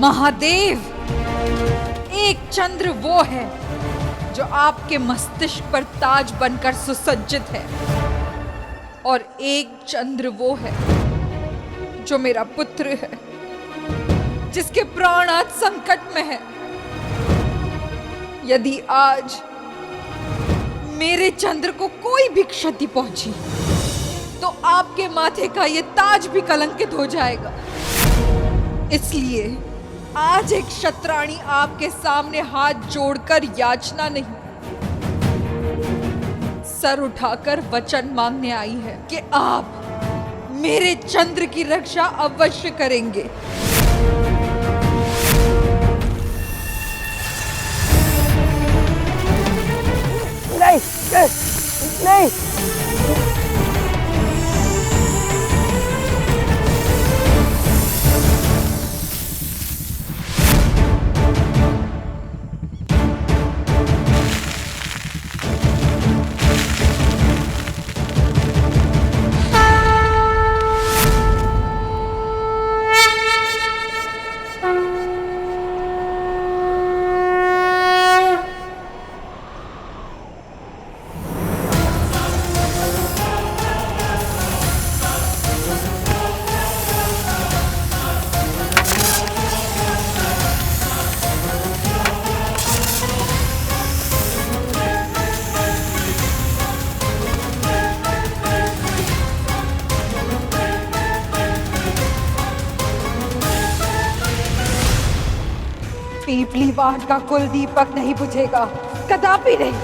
महादेव, एक चंद्र वो है जो आपके मस्तिष्क पर ताज बनकर सुसज्जित है, और एक चंद्र वो है जो मेरा पुत्र है, जिसके प्राण आज संकट में है। यदि आज मेरे चंद्र को कोई भी क्षति पहुंची तो आपके माथे का ये ताज भी कलंकित हो जाएगा। इसलिए आज एक क्षत्राणी आपके सामने हाथ जोड़कर याचना नहीं, सर उठाकर वचन मांगने आई है कि आप मेरे चंद्र की रक्षा अवश्य करेंगे। नहीं, नहीं। पीपली वाट का कुल दीपक नहीं बुझेगा, कदापि नहीं।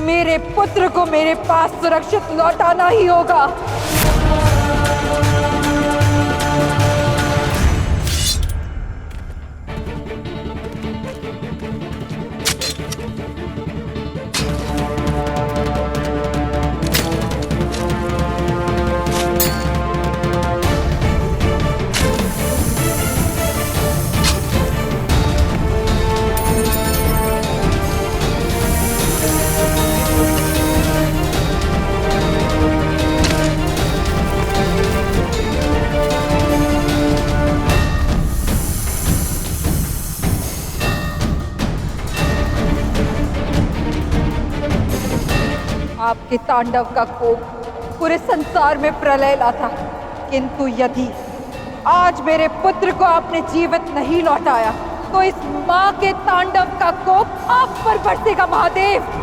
मेरे पुत्र को मेरे पास सुरक्षित लौटाना ही होगा। आपके तांडव का कोप पूरे संसार में प्रलय लाता, किंतु यदि आज मेरे पुत्र को आपने जीवित नहीं लौटाया तो इस मां के तांडव का कोप आप पर बरसेगा महादेव।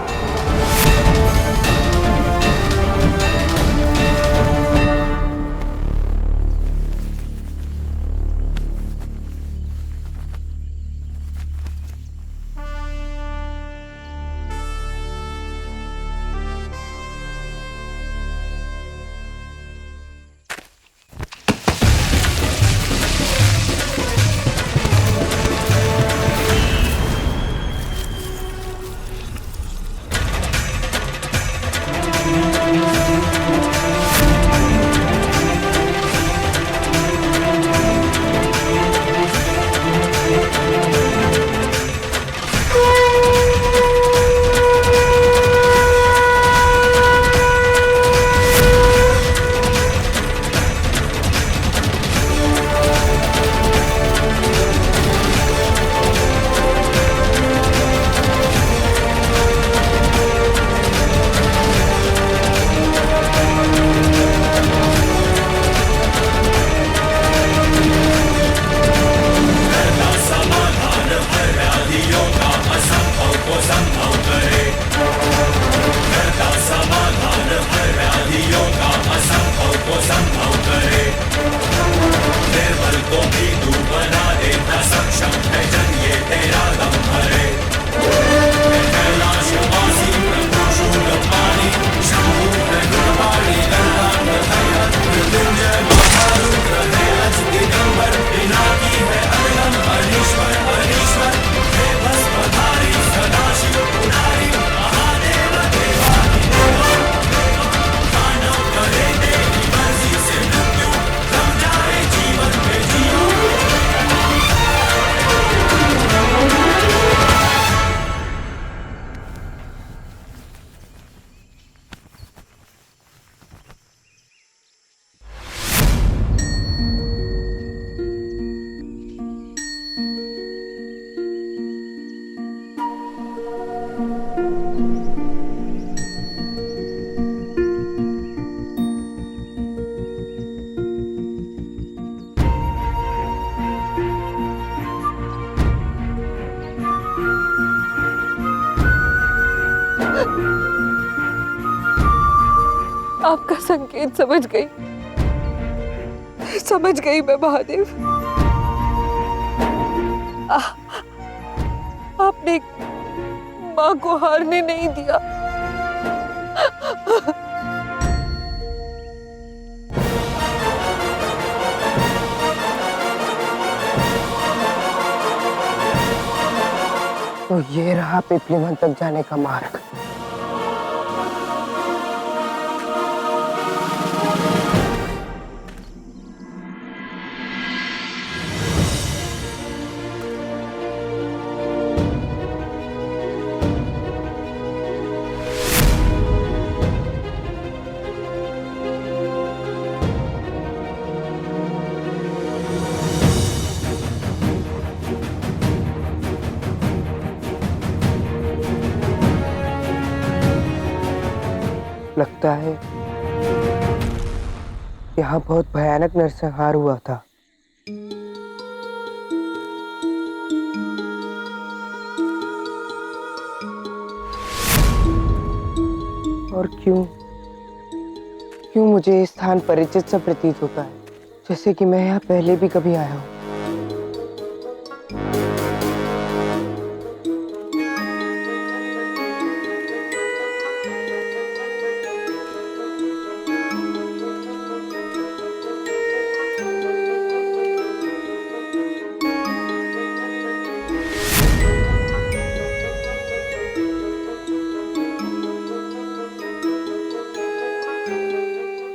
आपका संकेत समझ गई मैं महादेव। आपने माँ को हारने नहीं दिया। तो ये रहा पिपलीवन तक जाने का मार्ग। लगता है यहाँ बहुत भयानक नरसंहार हुआ था। और क्यों मुझे ये स्थान परिचित सा प्रतीत होता है, जैसे कि मैं यहाँ पहले भी कभी आया हूँ।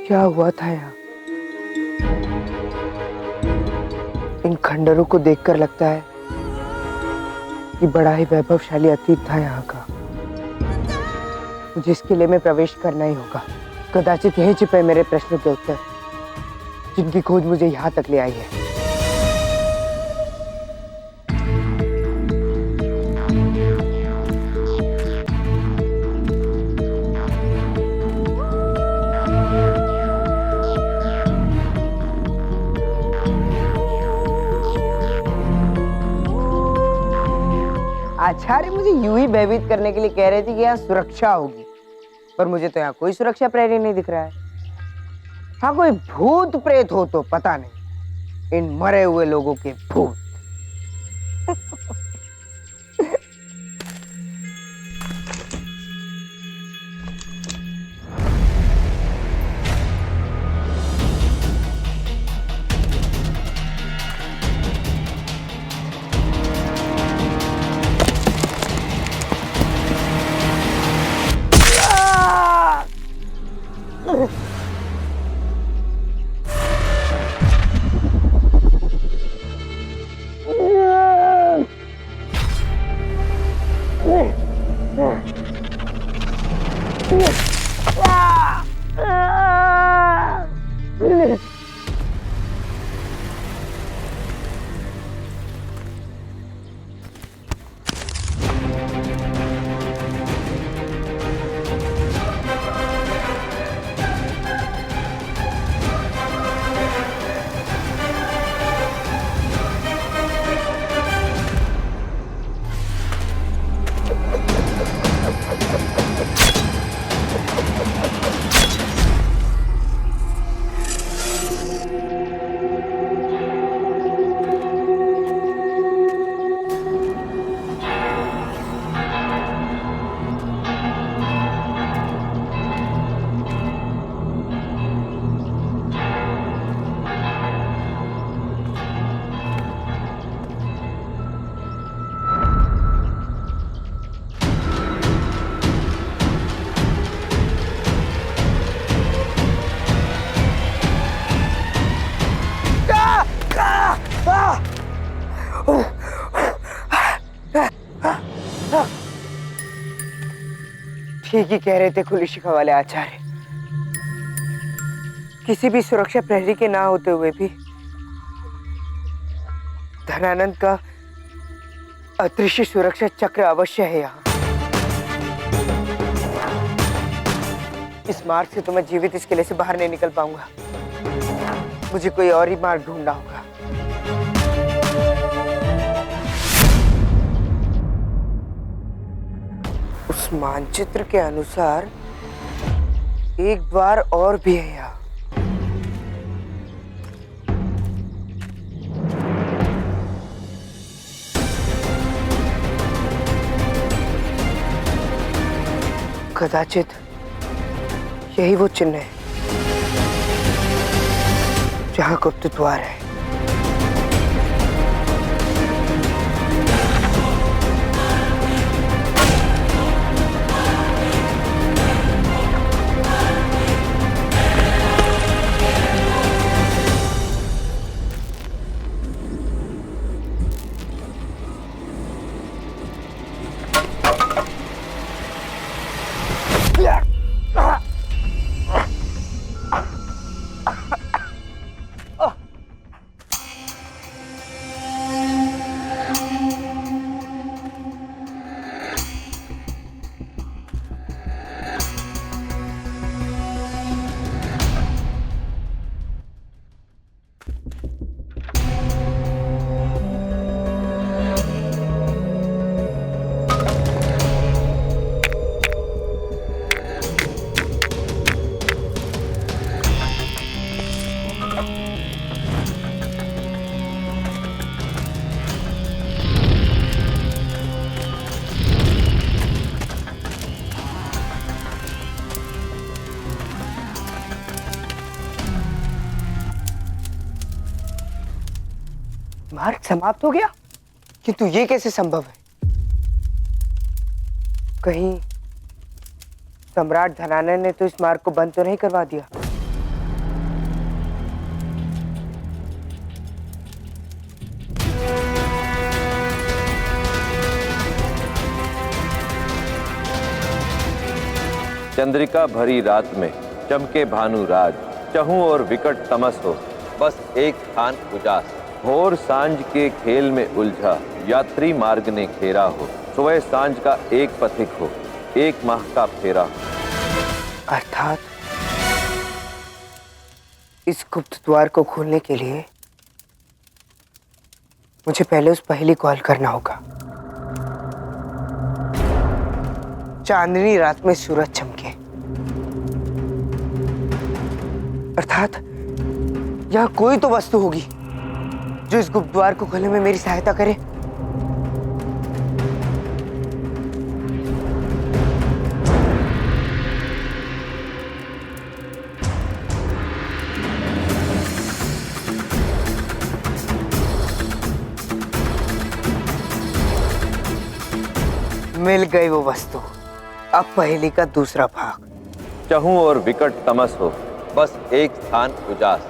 क्या हुआ था यहाँ? इन खंडरों को देखकर लगता है कि बड़ा ही वैभवशाली अतीत था यहाँ का, मुझे इस किले में प्रवेश करना ही होगा। कदाचित यहीं छिपे मेरे प्रश्नों के उत्तर, जिनकी खोज मुझे यहाँ तक ले आई है। आचार्य मुझे यूं ही भयभीत करने के लिए कह रहे थे कि यहाँ सुरक्षा होगी, पर मुझे तो यहाँ कोई सुरक्षा प्रहरी नहीं दिख रहा है। हाँ, कोई भूत प्रेत हो तो पता नहीं, इन मरे हुए लोगों के भूत। ठीक ही कह रहे थे खुलिशिखा वाले आचार्य, किसी भी सुरक्षा प्रहरी के ना होते हुए भी धनानंद का अदृश्य सुरक्षा चक्र अवश्य है यहाँ। इस मार्ग से तो मैं जीवित इस किले से बाहर नहीं निकल पाऊंगा, मुझे कोई और ही मार्ग ढूंढना होगा। उस मानचित्र के अनुसार एक द्वार और भी है यहाँ। कदाचित यही वो चिन्ह है जहाँ गुप्त द्वार है। मार्ग समाप्त हो गया, किंतु ये कैसे संभव है? कहीं सम्राट धनानंद ने तो इस मार्ग को बंद तो नहीं करवा दिया? चंद्रिका भरी रात में चमके भानुराज, चहूं और विकट तमस हो, बस एक स्थान उजास। भोर सांझ के खेल में उलझा, यात्री मार्ग ने घेरा हो, सुबह सांझ का एक पथिक हो, एक माह का फेरा हो। अर्थात इस गुप्त द्वार को खोलने के लिए मुझे पहले उस पहेली को हल करना होगा। चांदनी रात में सूरज चमके, अर्थात यहां कोई तो वस्तु होगी जो इस गुप्त द्वार को खोलने में मेरी सहायता करे। मिल गई वो वस्तु। अब पहेली का दूसरा भाग। चहूं और विकट तमस हो, बस एक स्थान उजास।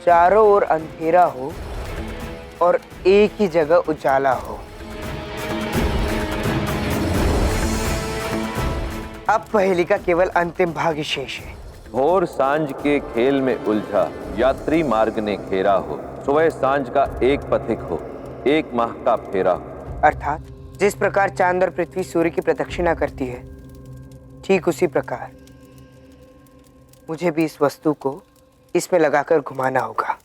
चारों ओर अंधेरा हो और एक ही जगह उजाला हो। अब पहेली का केवल अंतिम भाग ही शेष है। भोर सांझ के खेल में उलझा, यात्री मार्ग ने घेरा हो, सुबह सांझ का एक पथिक हो, एक माह का फेरा हो। अर्थात जिस प्रकार चांद और पृथ्वी सूर्य की प्रदक्षिणा करती है, ठीक उसी प्रकार मुझे भी इस वस्तु को इसमें लगाकर घुमाना होगा।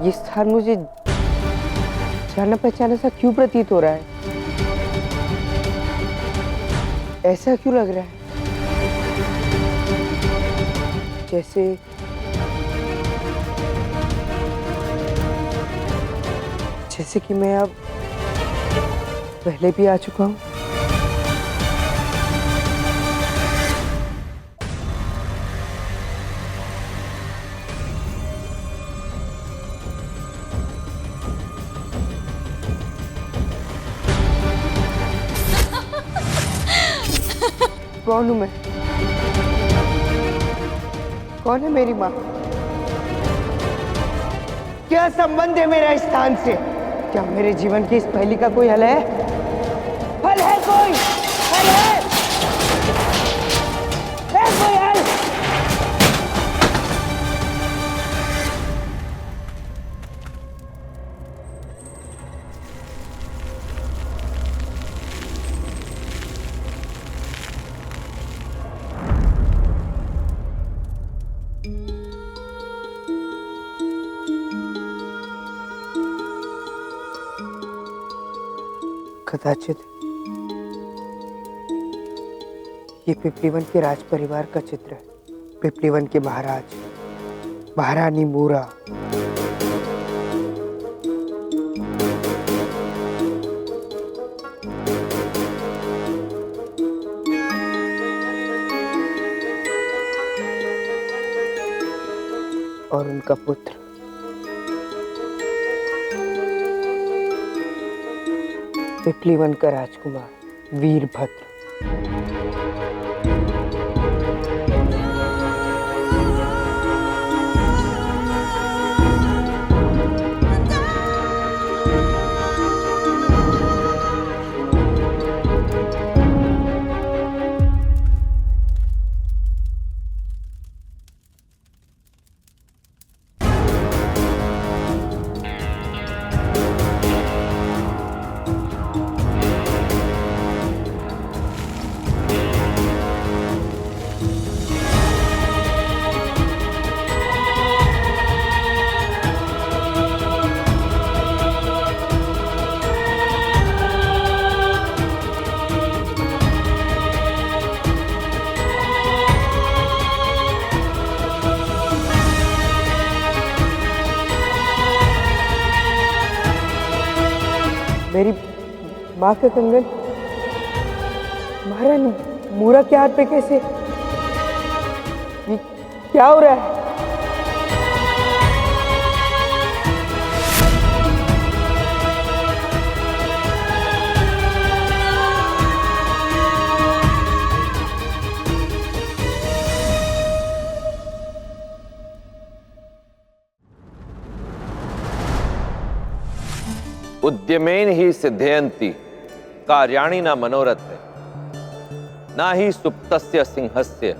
ये स्थान मुझे जाना पहचाना सा क्यों प्रतीत हो रहा है? ऐसा क्यों लग रहा है जैसे कि मैं अब पहले भी आ चुका हूं। कौन हूं मैं? कौन है मेरी माँ? क्या संबंध है मेरा इस स्थान से? क्या मेरे जीवन की इस पहेली का कोई हल है? हल है कोई? हल है? कोई हल? कदाचित ये पिपलीवन के राज परिवार का चित्र है। पिपलीवन के महाराज, महारानी मूरा। और उनका पुत्र पिपलीवन का राजकुमार वीरभद्र। मेरी माँ का कंगन महारानी मूरा के हाथ पे कैसे? ये क्या हो रहा है? उद्यमेन ही सिद्धयन्ति कार्याणि न मनोरथ है, ना ही सुप्तस्य सिंहस्य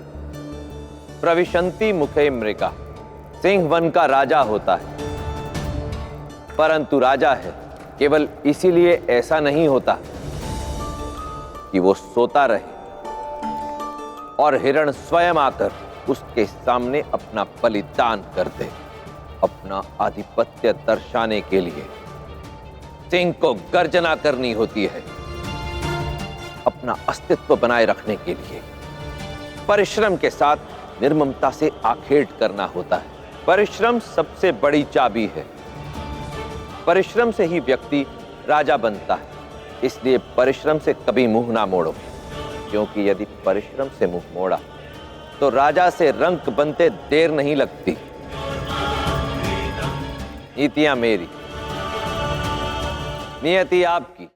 प्रविशन्ति मुखे मृगा। सिंह वन का राजा होता है, परंतु राजा है केवल इसीलिए ऐसा नहीं होता कि वो सोता रहे और हिरण स्वयं आकर उसके सामने अपना बलिदान कर दे। अपना आधिपत्य दर्शाने के लिए सिंह को गर्जना करनी होती है। अपना अस्तित्व बनाए रखने के लिए परिश्रम के साथ निर्ममता से आखेट करना होता है। परिश्रम सबसे बड़ी चाबी है। परिश्रम से ही व्यक्ति राजा बनता है। इसलिए परिश्रम से कभी मुंह ना मोड़ो, क्योंकि यदि परिश्रम से मुंह मोड़ा तो राजा से रंक बनते देर नहीं लगती। नीतियां मेरी, नियति आपकी।